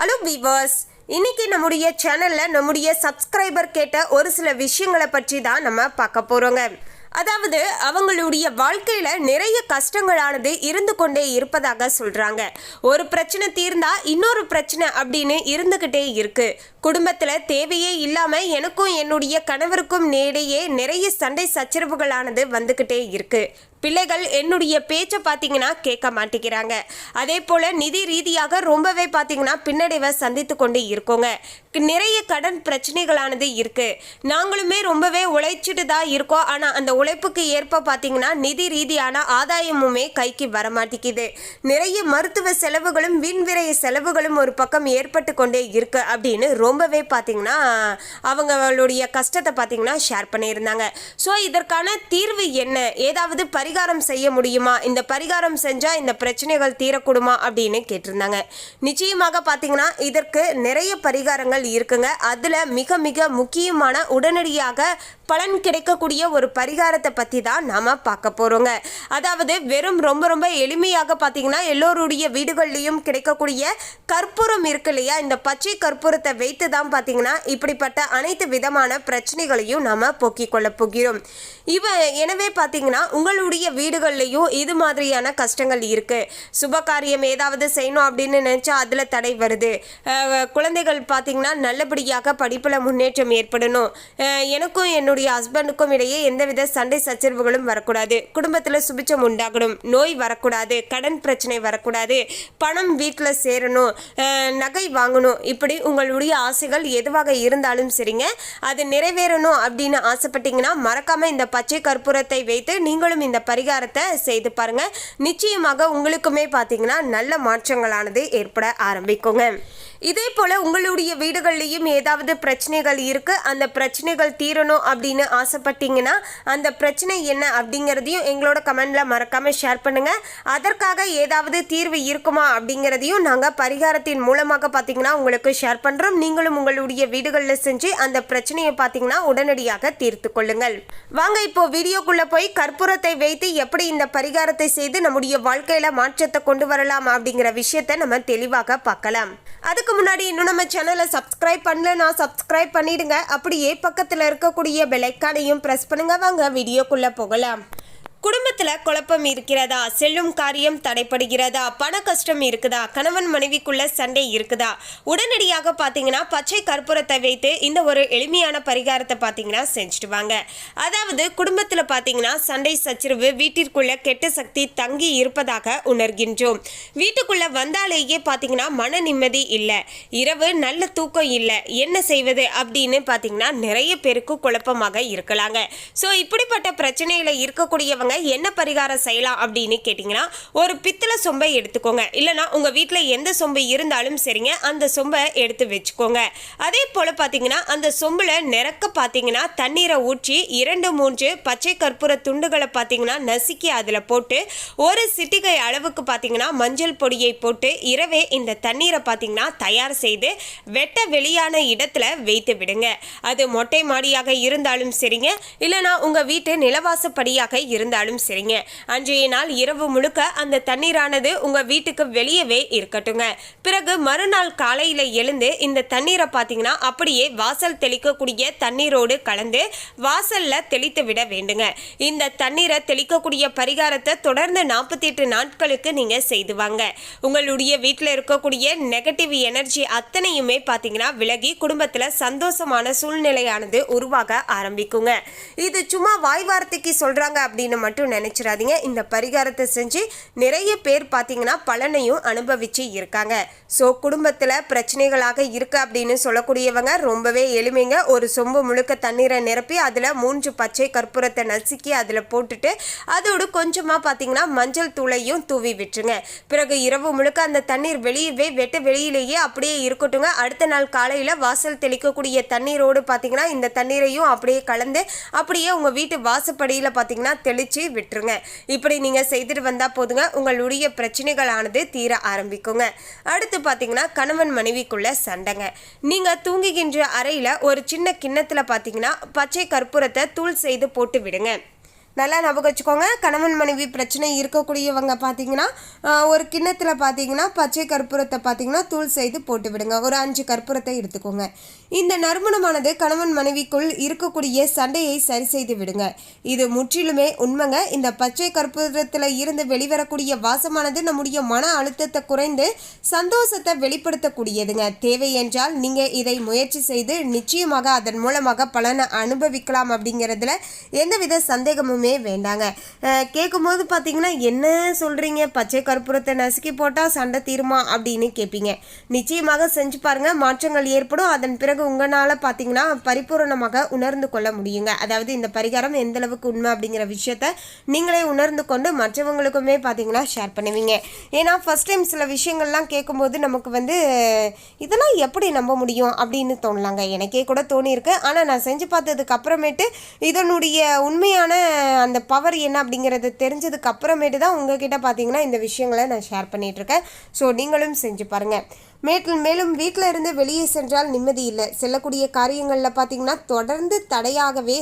Hello viewers, இன்னைக்கு நம்முடைய சேனலில் நம்முடைய சப்ஸ்கிரைபர் கேட்ட ஒரு சில விஷயங்களை பற்றி தான் நம்ம பார்க்க போகிறோங்க. அதாவது அவங்களுடைய வாழ்க்கையில் நிறைய கஷ்டங்களானது இருந்து கொண்டே இருப்பதாக சொல்கிறாங்க. ஒரு பிரச்சனை தீர்ந்தா இன்னொரு பிரச்சனை அப்படின்னு இருந்துக்கிட்டே இருக்கு. குடும்பத்தில் தேவையே இல்லாமல் எனக்கும் என்னுடைய கணவருக்கும் இடையே நிறைய சண்டை சச்சரவுகளானது வந்துக்கிட்டே இருக்கு. பிள்ளைகள் என்னுடைய பேச்சை பார்த்தீங்கன்னா கேட்க மாட்டேங்கிறாங்க. அதே போல் நிதி ரீதியாக ரொம்பவே பார்த்தீங்கன்னா பின்னடைவை சந்தித்து கொண்டு இருக்கோங்க. நிறைய கடன் பிரச்சனைகளானது இருக்குது. நாங்களுமே ரொம்பவே உழைச்சிட்டு தான் இருக்கோம். ஆனால் அந்த உழைப்புக்கு ஏற்ப பார்த்தீங்கன்னா நிதி ரீதியான ஆதாயமுமே கைக்கு வரமாட்டேங்குது. நிறைய மருத்துவ செலவுகளும் வீண்விரைய செலவுகளும் ஒரு பக்கம் ஏற்பட்டு கொண்டே இருக்கு அப்படின்னு ரொம்பவே பார்த்தீங்கன்னா அவங்களுடைய கஷ்டத்தை பார்த்தீங்கன்னா ஷேர் பண்ணியிருந்தாங்க. ஸோ இதற்கான தீர்வு என்ன, ஏதாவது பரிகாரம் செய்ய முடியுமா, இந்த பரிகாரம் செஞ்சால் இந்த பிரச்சனைகள் தீரக்கூடுமா அப்படின்னு கேட்டிருந்தாங்க. நிச்சயமாக பார்த்தீங்கன்னா இதற்கு நிறைய பரிகாரங்கள் இருக்குங்க. அதில் மிக மிக முக்கியமான உடனடியாக பலன் கிடைக்கக்கூடிய ஒரு பரிகாரத்தை பற்றி தான் நாம் பார்க்க போகிறோங்க. அதாவது வெறும் ரொம்ப எளிமையாக பார்த்தீங்கன்னா எல்லோருடைய வீடுகள்லையும் கிடைக்கக்கூடிய கற்பூரம் இருக்கு இல்லையா, இந்த பச்சை கற்பூரத்தை வைத்து தான் பார்த்தீங்கன்னா இப்படிப்பட்ட அனைத்து விதமான பிரச்சனைகளையும் நாம் போக்கிக் கொள்ள போகிறோம். எனவே பார்த்தீங்கன்னா உங்களுடைய வீடுகள்லையும் இது மாதிரியான கஷ்டங்கள் இருக்குது. சுபகாரியம் ஏதாவது செய்யணும் அப்படின்னு நினச்சா அதில் தடை வருது. குழந்தைகள் பார்த்தீங்கன்னா நல்லபடியாக படிப்பில் முன்னேற்றம் ஏற்படணும். எனக்கும் என்னுடைய ஹஸ்பண்டுக்கும் இடையே எந்தவித சண்டை சச்சரவுகளும் வரக்கூடாது. குடும்பத்தில் சுபிச்சம் உண்டாகணும், நோய் வரக்கூடாது, கடன் பிரச்சனை வரக்கூடாது, பணம் வீட்டில் சேரணும், நகை வாங்கணும். இப்படி உங்களுடைய ஆசைகள் எதுவாக இருந்தாலும் சரிங்க, அது நிறைவேறணும் அப்படின்னு ஆசைப்பட்டீங்கன்னா மறக்காமல் இந்த பச்சை கற்பூரத்தை வைத்து நீங்களும் இந்த பரிகாரத்தை செய்து பாருங்க. நிச்சயமாக உங்களுக்குமே பார்த்தீங்கன்னா நல்ல மாற்றங்களானது ஏற்பட ஆரம்பிக்குங்க. இதே போல் உங்களுடைய வீடுகள்லையும் ஏதாவது பிரச்சனைகள் இருக்குது, அந்த பிரச்சனைகள் தீரணும் அப்படின்னு ஆசைப்பட்டீங்கன்னா அந்த பிரச்சனை என்ன அப்படிங்கிறதையும் எங்களோட கமெண்டில் மறக்காமல் ஷேர் பண்ணுங்கள். அதற்காக ஏதாவது தீர்வு இருக்குமா அப்படிங்கிறதையும் நாங்கள் பரிகாரத்தின் மூலமாக பார்த்தீங்கன்னா உங்களுக்கு ஷேர் பண்ணுறோம். நீங்களும் உங்களுடைய வீடுகளில் செஞ்சு அந்த பிரச்சனையை பார்த்தீங்கன்னா உடனடியாக தீர்த்து கொள்ளுங்கள். வாங்க இப்போ வீடியோக்குள்ளே போய் கற்பூரத்தை வைத்து எப்படி இந்த பரிகாரத்தை செய்து நம்முடைய வாழ்க்கையில் மாற்றத்தை கொண்டு வரலாம் அப்படிங்கிற விஷயத்தை நம்ம தெளிவாக பார்க்கலாம். அதுக்கு முன்னாடி இன்னும் நம்ம சேனலை சப்ஸ்கிரைப் பண்ணலன்னா சப்ஸ்கிரைப் பண்ணிடுங்க. அப்படியே பக்கத்தில் இருக்கக்கூடிய பெல் ஐகானையும் பிரஸ் பண்ணுங்க. வாங்க வீடியோக்குள்ள போகலாம். குடும்பத்தில் குழப்பம் இருக்கிறதா, செல்லும் காரியம் தடைப்படுகிறதா, பண கஷ்டம் இருக்குதா, கணவன் மனைவிக்குள்ள சண்டை இருக்குதா, உடனடியாக பார்த்தீங்கன்னா பச்சை கற்பூரத்தை வைத்து இந்த ஒரு எளிமையான பரிகாரத்தை பார்த்தீங்கன்னா செஞ்சுட்டு வாங்க. அதாவது குடும்பத்தில் பார்த்தீங்கன்னா சண்டை சச்சரவு, வீட்டிற்குள்ள கெட்ட சக்தி தங்கி இருப்பதாக உணர்கின்றோம். வீட்டுக்குள்ள வந்தாலேயே பார்த்தீங்கன்னா மன நிம்மதி இல்லை, இரவு நல்ல தூக்கம் இல்லை, என்ன செய்வது அப்படின்னு பார்த்தீங்கன்னா நிறைய பேருக்கு குழப்பமாக இருக்கலாங்க. ஸோ இப்படிப்பட்ட பிரச்சனையில் இருக்கக்கூடியவங்க என்ன பரிகாரம் செய்யலாம் அப்படின்னு கேட்டிங்கன்னா, ஒரு பித்தளை சொம்பை எடுத்துக்கோங்க. இல்லைனா உங்கள் வீட்டில் எந்த சொம்பு இருந்தாலும் சரிங்க, அந்த சொம்பை எடுத்து வச்சுக்கோங்க. அதே போல் பார்த்தீங்கன்னா அந்த சொம்பில் நிறக்க பார்த்தீங்கன்னா தண்ணீரை ஊற்றி 2-3 பச்சை கற்பூர துண்டுகளை பார்த்தீங்கன்னா நசுக்கி அதில் போட்டு ஒரு சிட்டிகை அளவுக்கு பார்த்தீங்கன்னா மஞ்சள் பொடியை போட்டு இரவே இந்த தண்ணீரை பார்த்தீங்கன்னா தயார் செய்து வெட்ட வெளியான இடத்துல வைத்து விடுங்க. அது மொட்டை மாடியாக இருந்தாலும் சரிங்க, இல்லைனா உங்கள் வீட்டு நிலவாசப்படியாக இருந்தாலும் சரிங்க, அன்றைய நாள் இரவு முழுக்க அந்த தண்ணீரானது உங்க வீட்டுக்கு வெளியவே இருக்கட்டுங்க. பிறகு மறுநாள் காலையில எழுந்து இந்த தண்ணீரை பார்த்தீங்கன்னா அப்படியே வாசல் தெளிக்கக்கூடிய தண்ணீரோடு கலந்து வாசல்ல தெளித்து விட வேண்டுங்க. இந்த தண்ணீரை தெளிக்கக்கூடிய பரிகாரத்தை தொடர்ந்து 48 நாட்களுக்கு நீங்க செய்து வாங்க. உங்களுடைய வீட்டில் இருக்கக்கூடிய நெகட்டிவ் எனர்ஜி அத்தனையுமே பார்த்தீங்கன்னா விலகி குடும்பத்தில் சந்தோஷமான சூழ்நிலையானது உருவாக ஆரம்பிக்குங்க. இது சும்மா வாய் வார்த்தைக்கு சொல்றாங்க அப்படின்னு மட்டும் நினைச்சிடாதீங்க. இந்த பரிகாரத்தை செஞ்சு நிறைய பேர் பார்த்தீங்கன்னா பலனையும் அனுபவிச்சு இருக்காங்க. ஸோ குடும்பத்தில் பிரச்சனைகளாக இருக்கு அப்படின்னு சொல்லக்கூடியவங்க ரொம்பவே எளிமைங்க. ஒரு சொம்பு முழுக்க தண்ணீரை நிரப்பி அதில் 3 பச்சை கற்பூரத்தை நசுக்கி அதில் போட்டுட்டு அதோடு கொஞ்சமாக பார்த்தீங்கன்னா மஞ்சள் தூளையும் தூவி விட்டுருங்க. பிறகு இரவு முழுக்க அந்த தண்ணீர் வெளியிலேயே அப்படியே இருக்கட்டுங்க. அடுத்த நாள் காலையில் வாசல் தெளிக்கக்கூடிய தண்ணீரோடு பார்த்தீங்கன்னா இந்த தண்ணீரையும் அப்படியே கலந்து அப்படியே உங்கள் வீட்டு வாசப்படியில் பார்த்தீங்கன்னா தெளித்து விட்டுருங்க. இப்படி நீங்க செய்துட்டு வந்தா போதுங்க, உங்களுடைய பிரச்சனைகளானது தீர ஆரம்பிக்குங்க. அடுத்து பாத்தீங்கன்னா கணவன் மனைவிக்குள்ள சண்டைங்க. நீங்க தூங்குகின்ற அறையில ஒரு சின்ன கிண்ணத்துல பாத்தீங்கன்னா பச்சை கற்பூரத்தை தூள் செய்து போட்டு விடுங்க. நல்லா ஞாபகம் வச்சுக்கோங்க. கணவன் மனைவி பிரச்சனை இருக்கக்கூடியவங்க பார்த்தீங்கன்னா ஒரு கிண்ணத்தில் பார்த்தீங்கன்னா பச்சை கற்பூரத்தை பார்த்தீங்கன்னா தூள் செய்து போட்டு விடுங்க. ஒரு 5 கற்பூரத்தை எடுத்துக்கோங்க. இந்த நறுமணமானது கணவன் மனைவிக்குள் இருக்கக்கூடிய சண்டையை சரி செய்து விடுங்க. இது முற்றிலுமே உண்மைங்க. இந்த பச்சை கற்பூரத்தில் இருந்து வெளிவரக்கூடிய வாசமானது நம்முடைய மன அழுத்தத்தை குறைந்து சந்தோஷத்தை வெளிப்படுத்தக்கூடியதுங்க. தேவை என்றால் நீங்கள் இதை முயற்சி செய்து நிச்சயமாக அதன் மூலமாக பலனை அனுபவிக்கலாம் அப்படிங்கிறதுல எந்தவித சந்தேகமுமே வேண்டாங்க. கேட்கும்போது பார்த்தீங்கன்னா என்ன சொல்கிறீங்க, பச்சை கற்பூரத்தை நசுக்கி போட்டால் சண்டை தீருமா அப்படின்னு கேட்பீங்க. நிச்சயமாக செஞ்சு பாருங்கள், மாற்றங்கள் ஏற்படும். அதன் பிறகு உங்களால் பார்த்தீங்கன்னா பரிபூரணமாக உணர்ந்து கொள்ள முடியுங்க. அதாவது இந்த பரிகாரம் எந்த அளவுக்கு உண்மை அப்படிங்கிற விஷயத்த நீங்களே உணர்ந்து கொண்டு மற்றவங்களுக்குமே பார்த்தீங்கன்னா ஷேர் பண்ணுவீங்க. ஏன்னா ஃபஸ்ட் டைம் சில விஷயங்கள்லாம் கேட்கும்போது நமக்கு இதெல்லாம் எப்படி நம்ப முடியும் அப்படின்னு தோணலாங்க. எனக்கே கூட தோணியிருக்கு. ஆனால் நான் செஞ்சு பார்த்ததுக்கு அப்புறமேட்டு இதனுடைய உண்மையான அந்த பவர் என்ன அப்படிங்கிறது தெரிஞ்சதுக்கு அப்புறமேட்டு தான் உங்ககிட்ட பார்த்தீங்கன்னா இந்த விஷயங்களை நான் ஷேர் பண்ணிகிட்ருக்கேன். ஸோ நீங்களும் செஞ்சு பாருங்கள். மேலும் வீட்டில் இருந்து வெளியே சென்றால் நிம்மதி இல்லை. செல்லக்கூடிய காரியங்களில் பார்த்தீங்கன்னா தொடர்ந்து தடையாகவே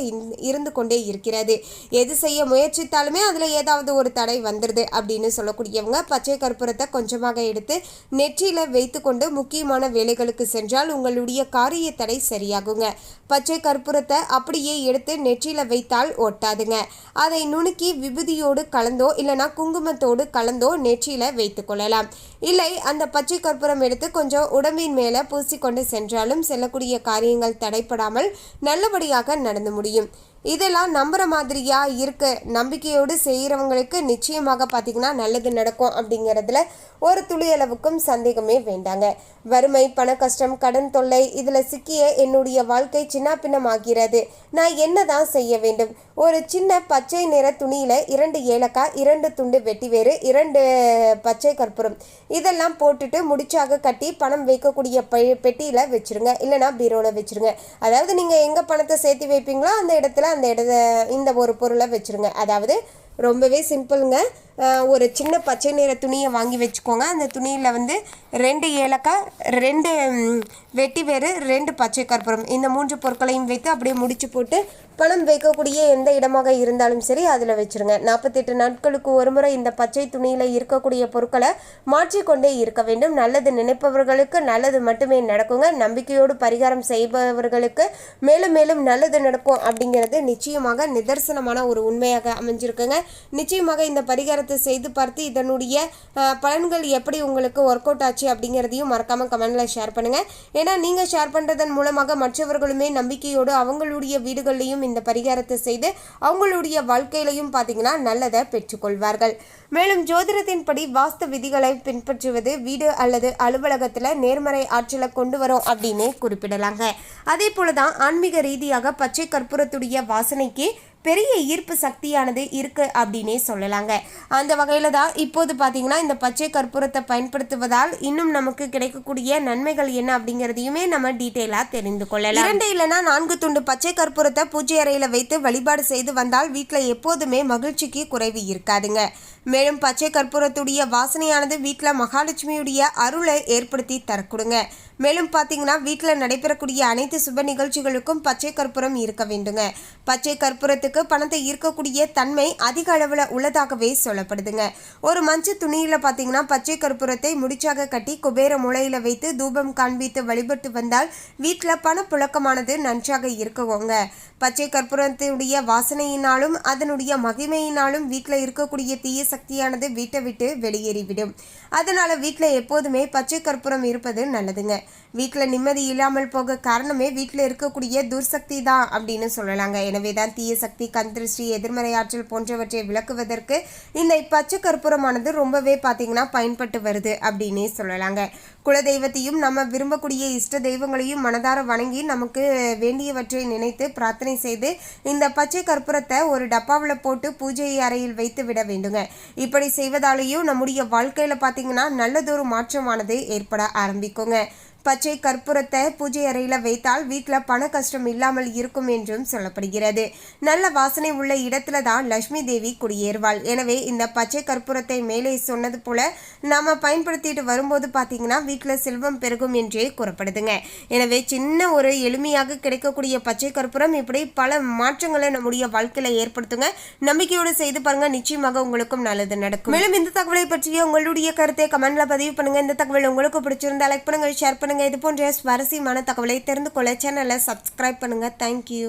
இருந்து கொண்டே இருக்கிறது. எது செய்ய முயற்சித்தாலுமே அதில் ஏதாவது ஒரு தடை வந்துடுது அப்படின்னு சொல்லக்கூடியவங்க பச்சை கற்பூரத்தை கொஞ்சமாக எடுத்து நெற்றியில் வைத்து கொண்டு முக்கியமான வேலைகளுக்கு சென்றால் உங்களுடைய காரிய தடை சரியாகுங்க. பச்சை கற்பூரத்தை அப்படியே எடுத்து நெற்றியில் வைத்தால் ஒட்டாதுங்க. அதை நுணுக்கி விபூதியோடு கலந்தோ இல்லைனா குங்குமத்தோடு கலந்தோ நெற்றியில் வைத்து கொள்ளலாம். இல்லை அந்த பச்சை கற்பூரம் எடுத்து கொஞ்சம் உடம்பின் மேலே பூசிக்கொண்டு சென்றாலும் செல்லக்கூடிய காரியங்கள் தடைப்படாமல் நல்லபடியாக நடந்து முடியும். இதெல்லாம் நம்புகிற மாதிரியா இருக்கு, நம்பிக்கையோடு செய்கிறவங்களுக்கு நிச்சயமாக பார்த்தீங்கன்னா நல்லது நடக்கும் அப்படிங்கிறதுல ஒரு துளி அளவுக்கும் சந்தேகமே வேண்டாங்க. வறுமை, பண கஷ்டம், கடன் தொல்லை இதில் சிக்கிய என்னுடைய வாழ்க்கை சின்ன பின்னமாகிறது. நான் என்ன தான் செய்ய வேண்டும்? ஒரு சின்ன பச்சை நிற துணியில் 2 ஏலக்காய், 2 துண்டு வெட்டிவேறு, 2 பச்சை கற்பூரம் இதெல்லாம் போட்டுட்டு முடிச்சாக கட்டி பணம் வைக்கக்கூடிய பெட்டியில் வச்சுருங்க. இல்லைனா பீரோவில் வச்சுருங்க. அதாவது நீங்கள் எங்கே பணத்தை சேர்த்து வைப்பீங்களோ அந்த இடத்துல இந்த ஒரு பொருளை வச்சுருங்க. அதாவது ரொம்பவே சிம்பிளுங்க. ஒரு சின்ன பச்சை நிற துணியை வாங்கி வச்சுக்கோங்க. அந்த துணியில் 2 ஏலக்காய், 2 வெட்டிவேறு, 2 பச்சை கற்பூரம் இந்த 3 பொருட்களையும் வைத்து அப்படியே முடிச்சு போட்டு பணம் வைக்கக்கூடிய எந்த இடமாக இருந்தாலும் சரி அதில் வச்சுருங்க. 48 நாட்களுக்கு ஒரு முறை இந்த பச்சை துணியில் இருக்கக்கூடிய பொருட்களை மாற்றிக்கொண்டே இருக்க வேண்டும். நல்லது நினைப்பவர்களுக்கு நல்லது மட்டுமே நடக்குங்க. நம்பிக்கையோடு பரிகாரம் செய்பவர்களுக்கு மேலும் மேலும் நல்லது நடக்கும் அப்படிங்கிறது நிச்சயமாக நிதர்சனமான ஒரு உண்மையாக அமைஞ்சிருக்குங்க. நிச்சயமாக இந்த பரிகாரத்தை செய்து பார்த்து இதனுடைய பலன்கள் எப்படி உங்களுக்கு ஒர்க் அவுட் ஆச்சு அப்படிங்கிறதையும் மறக்காமல் கமெண்டில் ஷேர் பண்ணுங்கள். ஏன்னா நீங்கள் ஷேர் பண்ணுறதன் மூலமாக மற்றவர்களுமே நம்பிக்கையோடு அவங்களுடைய வீடுகள்லையும் இந்த பரிகாரத்தை செய்து அவங்களுடைய வாழ்க்கையிலையும் பார்த்தீங்கன்னா நல்லதை பெற்றுக்கொள்வார்கள். மேலும் ஜோதிடத்தின்படி வாஸ்து விதிகளை பின்பற்றுவது வீடு அல்லது அலுவலகத்தில் நேர்மறை ஆற்றலை கொண்டு வரும் அப்படின்னு குறிப்பிடலாங்க. அதே போல தான் ஆன்மீக ரீதியாக பச்சை கற்பூரத்துடைய வாசனைக்கு பெரிய ஈர்ப்பு சக்தியானது இருக்கு அப்படின்னே சொல்லலாங்க. அந்த வகையில் தான் இப்போது பார்த்தீங்கன்னா இந்த பச்சை கற்பூரத்தை பயன்படுத்துவதால் இன்னும் நமக்கு கிடைக்கக்கூடிய நன்மைகள் என்ன அப்படிங்கிறதையுமே நம்ம டீட்டெயிலாக தெரிந்து கொள்ளலாம். 2 இல்லைனா 4 துண்டு பச்சை கற்பூரத்தை பூஜை அறையில் வைத்து வழிபாடு செய்து வந்தால் வீட்டில் எப்போதுமே மகிழ்ச்சிக்கு குறைவு இருக்காதுங்க. மேலும் பச்சை கற்பூரத்துடைய வாசனையானது வீட்டில் மகாலட்சுமியுடைய அருளை ஏற்படுத்தி தரக்கூடுங்க. மேலும் பார்த்தீங்கன்னா வீட்டில் நடைபெறக்கூடிய அனைத்து சுப நிகழ்ச்சிகளுக்கும் பச்சை கற்பூரம் இருக்க வேண்டுங்க. பச்சை கற்பூரத்துக்கு பணத்தை ஈர்க்கக்கூடிய தன்மை அதிக அளவில் உள்ளதாகவே சொல்லப்படுதுங்க. ஒரு மஞ்சள் துணியில் பார்த்தீங்கன்னா பச்சை கற்பூரத்தை முடிச்சாக கட்டி குபேர மூலையில் வைத்து தூபம் காண்பித்து வழிபட்டு வந்தால் வீட்டில் பணப்புழக்கமானது நன்றாக இருக்குவோங்க. பச்சை கற்பூரத்துடைய வாசனையினாலும் அதனுடைய மகிமையினாலும் வீட்டில் இருக்கக்கூடிய தீய சக்தியானது வீட்டை விட்டு வெளியேறிவிடும். அதனால் வீட்டில் எப்போதுமே பச்சை கற்பூரம் இருப்பது நல்லதுங்க. வீட்டில் நிம்மதி இல்லாமல் போக காரணமே வீட்டில் இருக்கக்கூடிய துர்சக்தி தான் அப்படின்னு சொல்லலாங்க. எனவே தான் தீய சக்தி, கந்திருஷ்டி, எதிர்மறை ஆற்றல் போன்றவற்றை விளக்குவதற்கு இந்த பச்சை கற்பூரமானது ரொம்பவே பார்த்தீங்கன்னா பயன்பட்டு வருது அப்படின்னே சொல்லலாங்க. குலதெய்வத்தையும் நம்ம விரும்பக்கூடிய இஷ்ட தெய்வங்களையும் மனதார வணங்கி நமக்கு வேண்டியவற்றை நினைத்து பிரார்த்தனை செய்து இந்த பச்சை கற்பூரத்தை ஒரு டப்பாவில் போட்டு பூஜை அறையில் வைத்து விட வேண்டுங்க. இப்படி செய்வதாலேயும் நம்முடைய வாழ்க்கையில் பார்த்தீங்கன்னா நல்லதொரு மாற்றமானது ஏற்பட ஆரம்பிக்குங்க. பச்சை கற்பூரத்தை பூஜை அறையில் வைத்தால் வீட்டில் பண கஷ்டம் இல்லாமல் இருக்கும் என்றும் சொல்லப்படுகிறது. நல்ல வாசனை உள்ள இடத்துல தான் லட்சுமி தேவி குடியேறுவாள். எனவே இந்த பச்சை கற்பூரத்தை மேலே சொன்னது போல நாம பயன்படுத்திட்டு வரும்போது பார்த்தீங்கன்னா வீட்டில் செல்வம் பெருகும் என்றே கூறப்படுதுங்க. எனவே சின்ன ஒரு எளிமையாக கிடைக்கக்கூடிய பச்சை கற்பூரம் இப்படி பல மாற்றங்களை நம்முடைய வாழ்க்கையில ஏற்படுத்துங்க. நம்பிக்கையோடு செய்து பாருங்க, நிச்சயமாக உங்களுக்கும் நல்லது நடக்கும். மேலும் இந்த தகவலை பற்றிய உங்களுடைய கருத்தை கமெண்ட்ல பதிவு பண்ணுங்க. இந்த தகவல் உங்களுக்கு பிடிச்சிருந்தா லைக் பண்ணுங்க, ஷேர் பண்ணுங்க. இது போன்ற சுவாரஸ்யமான தகவலை தெரிந்து கொள்ள சேனலை சப்ஸ்கிரைப் பண்ணுங்க. தேங்க்யூ.